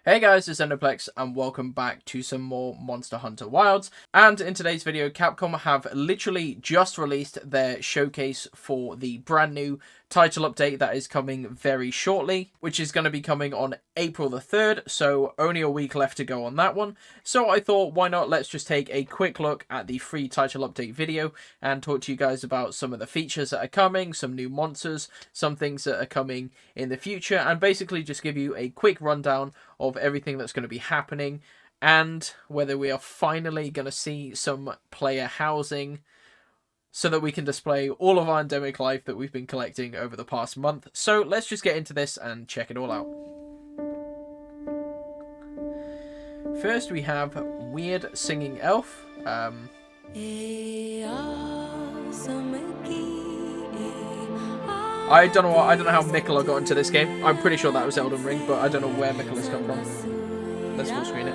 Hey guys, it's Ndoplex and welcome back to some more Monster Hunter Wilds. And in today's video, Capcom have literally just released their showcase for the brand new title update that is coming very shortly, which is going to be coming on April the 3rd, so only a week left to go on that one. So I thought, why not, let's just take a quick look at the free title update video and talk to you guys about some of the features that are coming, some new monsters, some things that are coming in the future, and basically just give you a quick rundown of everything that's going to be happening and whether we are finally going to see some player housing so that we can display all of our endemic life that we've been collecting over the past month. So let's just get into this and check it all out. First we have Weird Singing Elf. I don't know how Mikola got into this game. I'm pretty sure that was Elden Ring, but I don't know where Mikola's come from. Let's full screen it.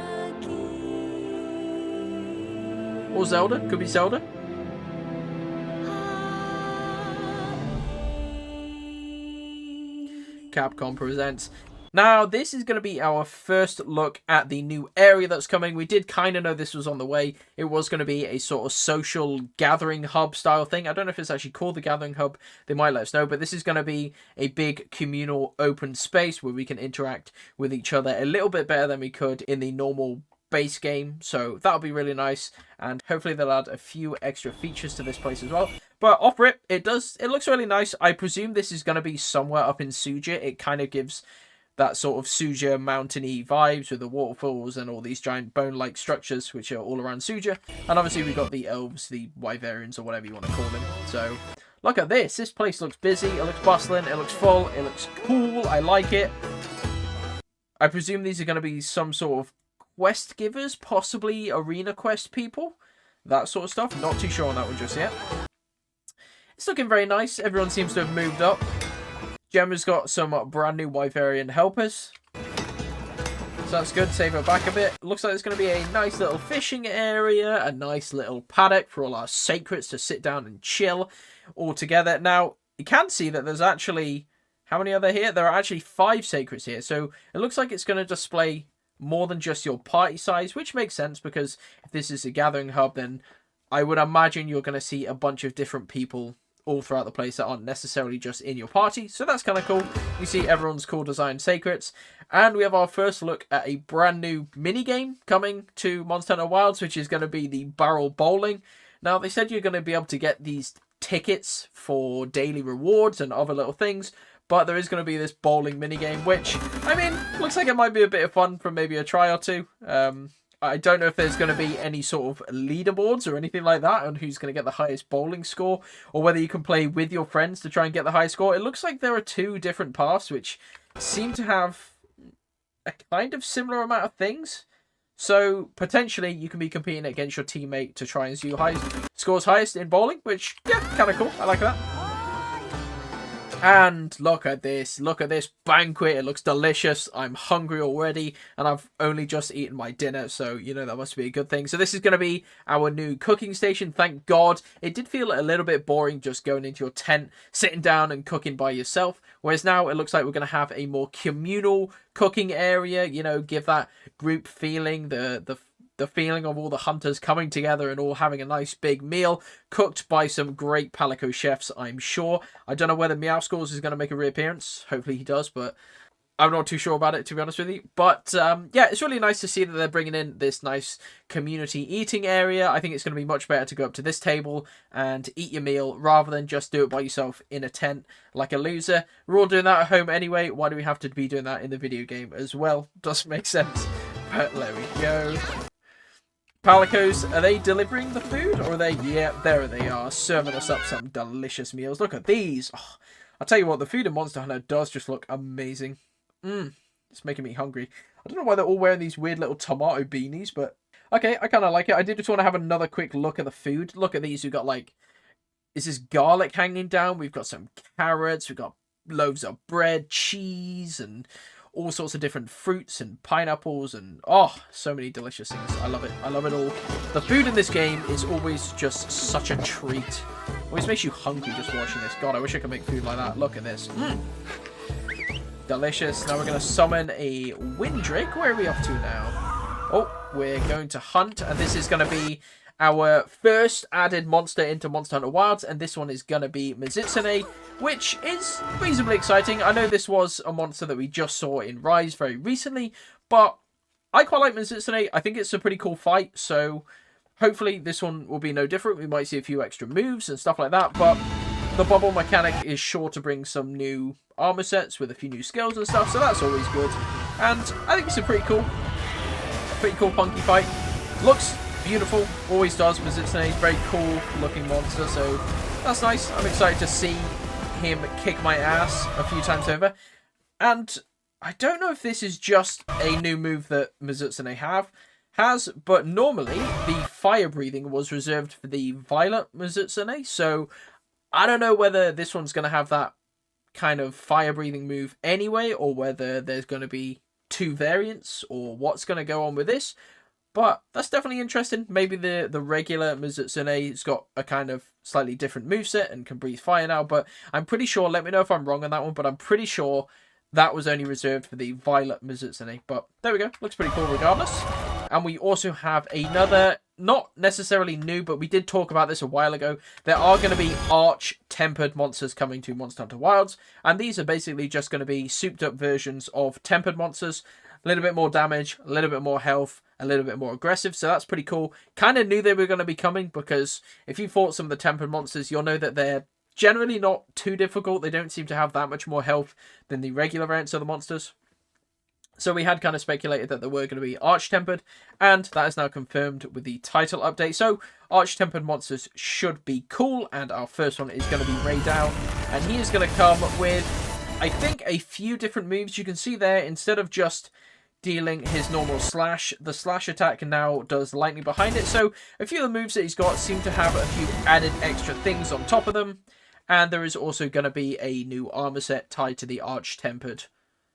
Or Zelda? Could be Zelda. Capcom presents. Now, this is going to be our first look at the new area that's coming. We did kind of know this was on the way. It was going to be a sort of social gathering hub style thing. I don't know if it's actually called the gathering hub. They might let us know. But this is going to be a big communal open space where we can interact with each other a little bit better than we could in the normal base game. So that'll be really nice. And hopefully they'll add a few extra features to this place as well. But off rip, it looks really nice. I presume this is going to be somewhere up in Suja. It kind of gives that sort of Suja mountainy vibes with the waterfalls and all these giant bone-like structures which are all around Suja. And obviously we've got the elves, the wyverns, or whatever you want to call them. So look at this. This place looks busy. It looks bustling. It looks full. It looks cool. I like it. I presume these are going to be some sort of quest givers, possibly arena quest people. That sort of stuff. Not too sure on that one just yet. It's looking very nice. Everyone seems to have moved up. Gemma's got some brand new Wyverian helpers. So that's good. Save her back a bit. Looks like there's going to be a nice little fishing area. A nice little paddock for all our sacrets to sit down and chill all together. Now, you can see that there's actually... How many are there here? There are actually 5 sacrets here. So it looks like it's going to display more than just your party size, which makes sense because if this is a gathering hub, then I would imagine you're going to see a bunch of different people all throughout the place that aren't necessarily just in your party. So that's kind of cool. You see everyone's cool design sacrets. And we have our first look at a brand new mini game coming to Monster Hunter Wilds, which is going to be the barrel bowling. Now, they said you're going to be able to get these tickets for daily rewards and other little things. But there is going to be this bowling minigame, which, I mean, looks like it might be a bit of fun for maybe a try or two. I don't know if there's going to be any sort of leaderboards or anything like that on who's going to get the highest bowling score, or whether you can play with your friends to try and get the highest score. It looks like there are 2 different paths which seem to have a kind of similar amount of things. So potentially you can be competing against your teammate to try and see who scores highest in bowling, which, yeah, kind of cool. I like that. And look at this banquet. It looks delicious. I'm hungry already, and I've only just eaten my dinner, so, you know, that must be a good thing. So this is going to be our new cooking station, thank God. It did feel a little bit boring just going into your tent, sitting down and cooking by yourself, whereas now it looks like we're going to have a more communal cooking area, you know, give that group feeling, the feeling of all the hunters coming together and all having a nice big meal cooked by some great Palico chefs, I'm sure. I don't know whether Meowscores is going to make a reappearance. Hopefully he does, but I'm not too sure about it, to be honest with you. But yeah, it's really nice to see that they're bringing in this nice community eating area. I think it's going to be much better to go up to this table and eat your meal rather than just do it by yourself in a tent like a loser. We're all doing that at home anyway. Why do we have to be doing that in the video game as well? Doesn't make sense. But there we go. Palicos, are they delivering the food, or are they... Yeah, there they are, serving us up some delicious meals. Look at these. Oh, I'll tell you what, the food in Monster Hunter does just look amazing. It's making me hungry. I don't know why they're all wearing these weird little tomato beanies, but... Okay, I kind of like it. I did just want to have another quick look at the food. Look at these. We've got, like... Is this garlic hanging down? We've got some carrots. We've got loaves of bread, cheese, and... all sorts of different fruits and pineapples and, oh, so many delicious things. I love it. I love it all. The food in this game is always just such a treat. Always makes you hungry just watching this. God, I wish I could make food like that. Look at this. Delicious. Now we're going to summon a Windrake. Where are we off to now? Oh, we're going to hunt, and this is going to be our first added monster into Monster Hunter Wilds, and this one is going to be Mizutsune, which is reasonably exciting. I know this was a monster that we just saw in Rise very recently, but I quite like Mizutsune. I think it's a pretty cool fight, so hopefully this one will be no different. We might see a few extra moves and stuff like that, but the bubble mechanic is sure to bring some new armor sets with a few new skills and stuff, so that's always good. And I think it's a pretty cool funky fight. Looks beautiful, always does. Mizutsune, very cool looking monster, so that's nice. I'm excited to see him kick my ass a few times over. And I don't know if this is just a new move that Mizutsune has, but normally the fire breathing was reserved for the Violet Mizutsune, so I don't know whether this one's going to have that kind of fire breathing move anyway, or whether there's going to be two variants, or what's going to go on with this. But that's definitely interesting. Maybe the regular Mizutsune's got a kind of slightly different moveset and can breathe fire now. But I'm pretty sure, let me know if I'm wrong on that one, but I'm pretty sure that was only reserved for the Violet Mizutsune. But there we go. Looks pretty cool regardless. And we also have another, not necessarily new, but we did talk about this a while ago. There are going to be Arch-tempered monsters coming to Monster Hunter Wilds. And these are basically just going to be souped up versions of tempered monsters. A little bit more damage, a little bit more health, a little bit more aggressive, so that's pretty cool. Kind of knew they were going to be coming, because if you fought some of the tempered monsters, you'll know that they're generally not too difficult. They don't seem to have that much more health than the regular variants of the monsters. So we had kind of speculated that there were going to be Arch-tempered, and that is now confirmed with the title update. So Arch-tempered monsters should be cool, and our first one is going to be Ray Dow, and he is going to come with, I think, a few different moves. You can see there, instead of just dealing his normal slash, the slash attack now does lightning behind it. So a few of the moves that he's got seem to have a few added extra things on top of them. And there is also going to be a new armor set tied to the Arch-tempered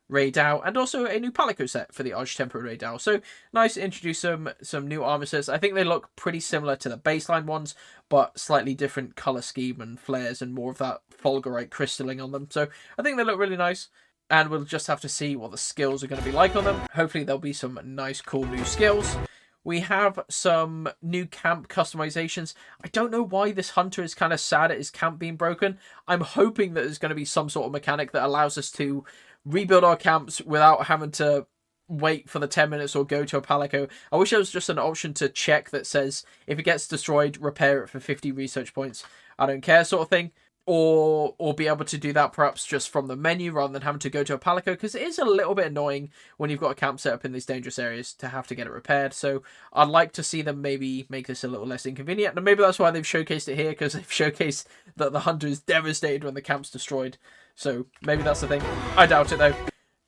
Ray Dow, and also a new Palico set for the Arch-tempered Ray Dow. So nice to introduce some new armor sets. I think they look pretty similar to the baseline ones, but slightly different color scheme and flares and more of that fulgurite crystalling on them. So I think they look really nice. And we'll just have to see what the skills are going to be like on them. Hopefully there'll be some nice, cool new skills. We have some new camp customizations. I don't know why this hunter is kind of sad at his camp being broken. I'm hoping that there's going to be some sort of mechanic that allows us to rebuild our camps without having to wait for the 10 minutes or go to a Palico. I wish there was just an option to check that says, if it gets destroyed, repair it for 50 research points. I don't care, sort of thing. Or be able to do that perhaps just from the menu rather than having to go to a Palico, because it is a little bit annoying when you've got a camp set up in these dangerous areas to have to get it repaired. So I'd like to see them maybe make this a little less inconvenient, and maybe that's why they've showcased it here, because they've showcased that the hunter is devastated when the camp's destroyed. So maybe that's the thing. I doubt it though.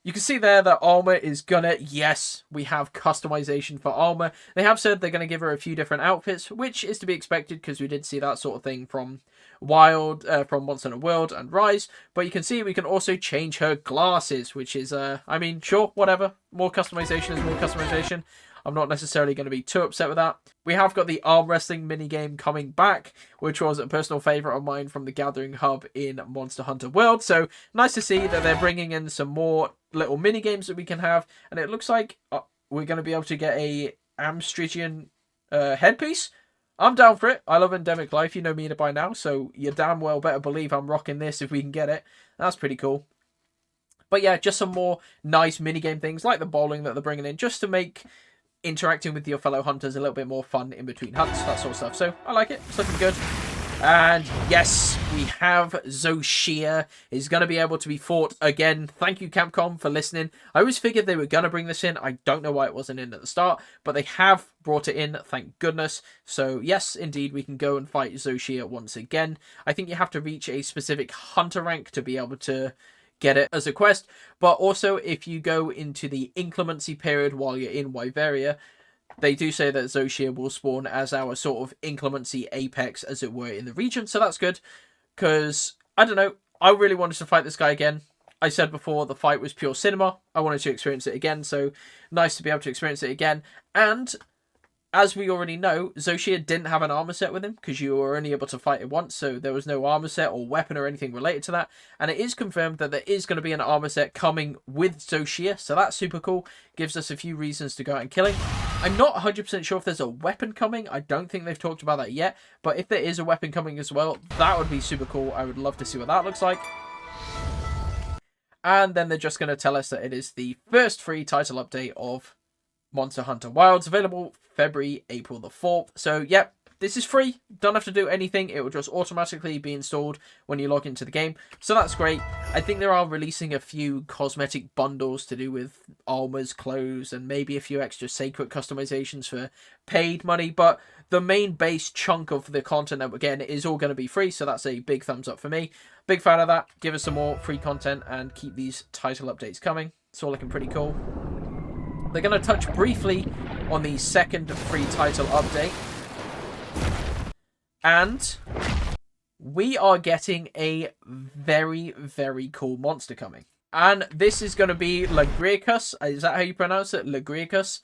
You can see there that armor is gonna, yes, we have customization for armor. They have said they're gonna give her a few different outfits, which is to be expected, because we did see that sort of thing from from Monster Hunter World and Rise. But you can see we can also change her glasses, which is, I mean, sure, whatever. More customization is more customization. I'm not necessarily going to be too upset with that. We have got the arm wrestling minigame coming back, which was a personal favourite of mine from the Gathering Hub in Monster Hunter World. So nice to see that they're bringing in some more little minigames that we can have. And it looks like we're going to be able to get a Amstrigian headpiece. I'm down for it. I love Endemic Life. You know me by now, so you damn well better believe I'm rocking this if we can get it. That's pretty cool. But yeah, just some more nice minigame things like the bowling that they're bringing in, just to make interacting with your fellow hunters a little bit more fun in between hunts, that sort of stuff. So I like it. It's looking good. And yes, we have Zoshia is going to be able to be fought again. Thank you, Capcom, for listening. I always figured they were going to bring this in. I don't know why it wasn't in at the start, but they have brought it in, thank goodness. So yes, indeed, we can go and fight Zoshia once again. I think you have to reach a specific hunter rank to be able to get it as a quest. But also, if you go into the inclemency period while you're in Wyveria, they do say that Zoshia will spawn as our sort of inclemency apex, as it were, in the region. So that's good, because, I don't know, I really wanted to fight this guy again. I said before, the fight was pure cinema. I wanted to experience it again, so nice to be able to experience it again. And as we already know, Zoshia didn't have an armor set with him because you were only able to fight it once, so there was no armor set or weapon or anything related to that. And it is confirmed that there is going to be an armor set coming with Zoshia, so that's super cool. Gives us a few reasons to go out and kill him. I'm not 100% sure if there's a weapon coming. I don't think they've talked about that yet, but if there is a weapon coming as well, that would be super cool. I would love to see what that looks like. And then they're just going to tell us that it is the first free title update of Monster Hunter Wilds, available April the 4th. So, yep, this is free. Don't have to do anything. It will just automatically be installed when you log into the game. So that's great. I think they are releasing a few cosmetic bundles to do with armors, clothes, and maybe a few extra sacred customizations for paid money. But the main base chunk of the content that we're getting is all going to be free. So that's a big thumbs up for me. Big fan of that. Give us some more free content and keep these title updates coming. It's all looking pretty cool. They're going to touch briefly on the second free title update. And we are getting a very, very cool monster coming. And this is going to be Lagriacus. Is that how you pronounce it? Lagriacus.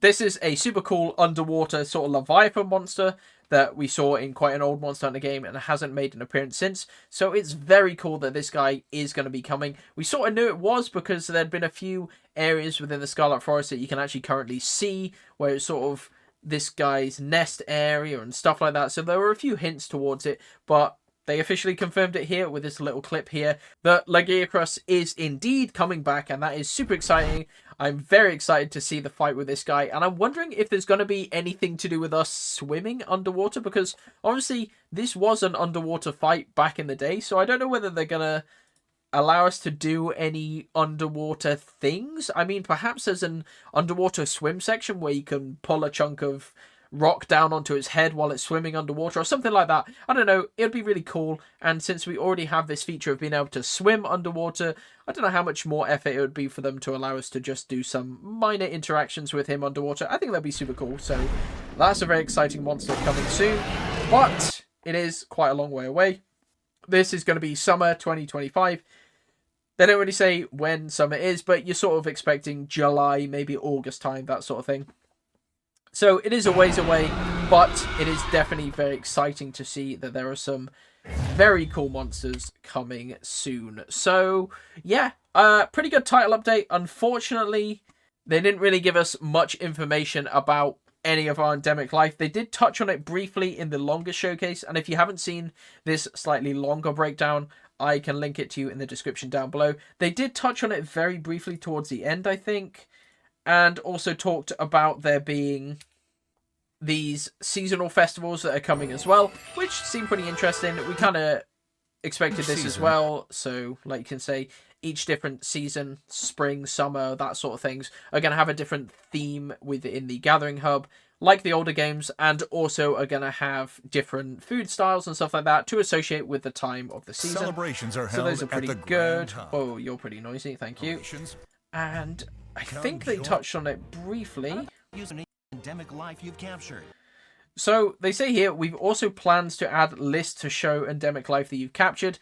This is a super cool underwater sort of Leviathan monster that we saw in quite an old Monster Hunter game and hasn't made an appearance since. So it's very cool that this guy is going to be coming. We sort of knew it was because there'd been a few areas within the Scarlet Forest that you can actually currently see where it's sort of this guy's nest area and stuff like that. So there were a few hints towards it, but they officially confirmed it here with this little clip here that Lagiacrus is indeed coming back, and that is super exciting. I'm very excited to see the fight with this guy, and I'm wondering if there's going to be anything to do with us swimming underwater, because obviously this was an underwater fight back in the day, so I don't know whether they're going to allow us to do any underwater things. I mean, perhaps there's an underwater swim section where you can pull a chunk of rock down onto its head while it's swimming underwater or something like that. I don't know. It'd be really cool. And since we already have this feature of being able to swim underwater, I don't know how much more effort it would be for them to allow us to just do some minor interactions with him underwater. I think that'd be super cool. So that's a very exciting monster coming soon. But it is quite a long way away. This is going to be summer 2025. They don't really say when summer is, but you're sort of expecting July, maybe August time, that sort of thing. So it is a ways away, but it is definitely very exciting to see that there are some very cool monsters coming soon. So yeah, pretty good title update. Unfortunately, they didn't really give us much information about any of our endemic life. They did touch on it briefly in the longer showcase, and if you haven't seen this slightly longer breakdown, I can link it to you in the description down below. They did touch on it very briefly towards the end, I think. And also talked about there being these seasonal festivals that are coming as well, which seem pretty interesting. We kind of expected this as well. So, like you can say, each different season, spring, summer, that sort of things, are going to have a different theme within the Gathering Hub, like the older games, and also are going to have different food styles and stuff like that to associate with the time of the season. Celebrations are held, so those are pretty at the good. Grand Hub. Oh, you're pretty noisy. Thank you. And I think they touched on it briefly. Use an endemic life you've captured. So they say here, we've also plans to add lists to show endemic life that you've captured.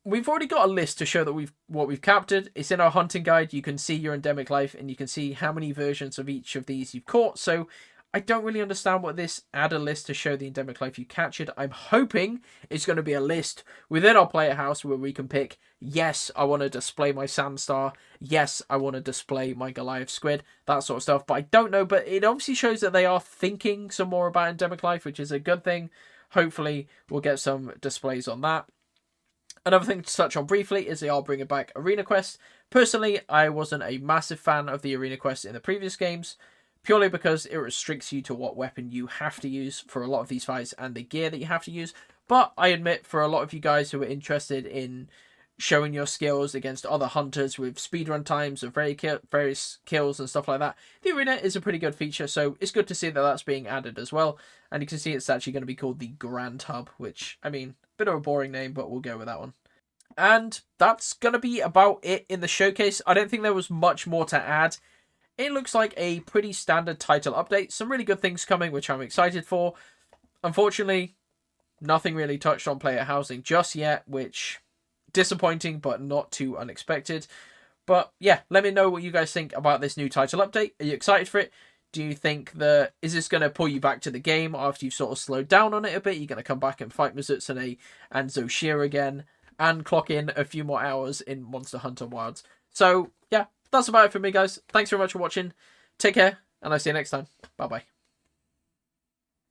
We've already got a list to show that what we've captured. It's in our hunting guide. You can see your endemic life and you can see how many versions of each of these you've caught. So I don't really understand what this add a list to show the endemic life you captured. I'm hoping it's going to be a list within our player house where we can pick, yes, I want to display my Sandstar. Yes, I want to display my Goliath Squid, that sort of stuff. But I don't know, but it obviously shows that they are thinking some more about endemic life, which is a good thing. Hopefully we'll get some displays on that. Another thing to touch on briefly is they are bringing back Arena Quest. Personally, I wasn't a massive fan of the Arena Quest in the previous games, purely because it restricts you to what weapon you have to use for a lot of these fights and the gear that you have to use. But I admit, for a lot of you guys who are interested in showing your skills against other hunters with speedrun times of various kills and stuff like that, the arena is a pretty good feature, so it's good to see that that's being added as well. And you can see it's actually going to be called the Grand Hub, which, I mean, bit of a boring name, but we'll go with that one. And that's going to be about it in the showcase. I don't think there was much more to add. It looks like a pretty standard title update. Some really good things coming, which I'm excited for. Unfortunately, nothing really touched on player housing just yet, which disappointing, but not too unexpected. But yeah, let me know what you guys think about this new title update. Are you excited for it? Do you think that is this going to pull you back to the game after you've sort of slowed down on it a bit? You're going to come back and fight Mizutsune and Zoshir again and clock in a few more hours in Monster Hunter Wilds. So, yeah, that's about it for me, guys. Thanks very much for watching. Take care, and I'll see you next time. Bye-bye.